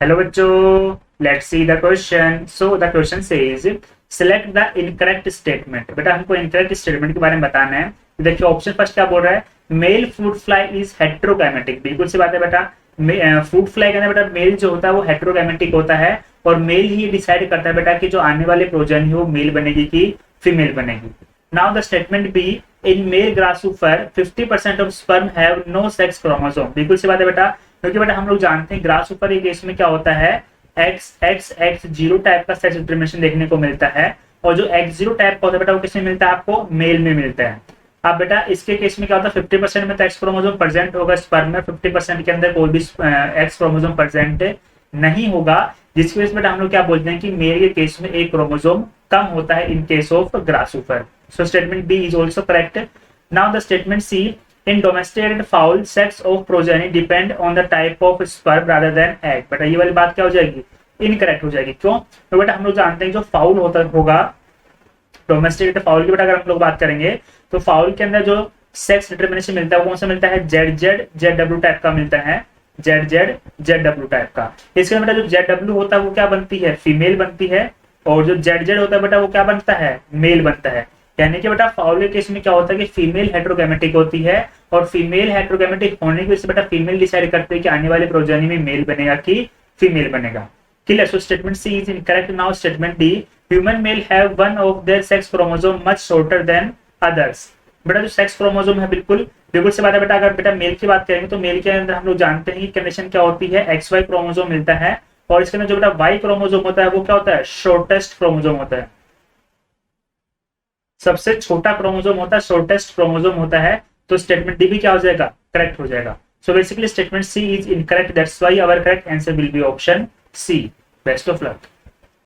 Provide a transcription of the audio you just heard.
Hello बच्चों, let's see the question. So the question says select the incorrect statement. बेटा हमको incorrect statement के बारे में बताना है। देखिए ऑप्शन फर्स्ट क्या बोल रहा है, मेल फ्रूट फ्लाई इज हेट्रोगैमेटिक। बिल्कुल सी बात है बेटा, फ्रूट फ्लाई के अंदर बेटा मेल जो होता है वो हेट्रोगैमेटिक होता है और मेल ही डिसाइड करता है बेटा कि जो आने वाले प्रोजन है वो मेल बनेगी कि फीमेल बनेगी। Now the statement B, in male grasshopper 50% of sperm have no sex chromosome. बिल्कुल सी बात है बेटा, क्योंकि बेटा हम लोग जानते हैं ग्रासहॉपर के केस में क्या होता है, XX0 टाइप का सेक्स डिटरमिनेशन देखने को मिलता है और जो X0 टाइप का होता है बेटा वो किसमें मिलता है, आपको मेल में मिलता है। अब बेटा इसके केस में क्या होता है, 50% में तो एक्स क्रोमोसोम प्रेजेंट होगा स्पर्म में, 50% के अंदर कोई भी एक्स क्रोमोसोम प्रेजेंट नहीं होगा, जिसकी वजह से बेटा हम लोग क्या बोलते हैं कि मेल के केस में एक क्रोमोसोम कम होता है in case of grasshopper. So statement B is also correct. Now the statement C, in domesticated fowl sex of progeny depend on the type of sperm rather than egg. बेटा ये वाली बात क्या हो जाएगी, इनकरेक्ट हो जाएगी। क्यों? तो बेटा हम लोग जानते हैं जो फाउल होता होगा डोमेस्टिकेटेड फाउल की, बेटा अगर हम लोग बात करेंगे तो फाउल के अंदर जो सेक्स डिटरमिनेशन मिलता है वो कौन सा मिलता है, ZZ टाइप का मिलता है, ZZ टाइप का। इसके अंदर जो ZW होता है वो क्या बनती है, फीमेल बनती है, और जो ZZ होता है बेटा वो क्या बनता है, मेल बनता है। यानी कि बेटा फाउल के केस में क्या होता है कि फीमेल हेट्रोगैमेटिक होती है और फीमेल हेट्रोगैमेटिक होने की वजह से बेटा फीमेल डिसाइड करते हैं कि आने वाले प्रोजेनी में मेल बनेगा कि फीमेल बनेगा। Clear? So statement C is incorrect. Now statement D, human male have one of their sex chromosome much shorter than others. बेटा जो सेक्स क्रोमोसोम है बिल्कुल से बात है बेटा, अगर बेटा मेल की बात करेंगे तो मेल के अंदर हम लोग जानते हैं कि कंडीशन क्या होती है, XY क्रोमोसोम मिलता है और इसके अंदर जो बेटा Y क्रोमोसोम होता है वो क्या होता है, शॉर्टेस्ट क्रोमोसोम होता है, सबसे छोटा क्रोमोसोम होता है, शॉर्टेस्ट क्रोमोसोम होता है। तो स्टेटमेंट डी भी क्या हो जाएगा, करेक्ट हो जाएगा। So basically statement C is incorrect, that's why our correct answer will be option C. Best of luck.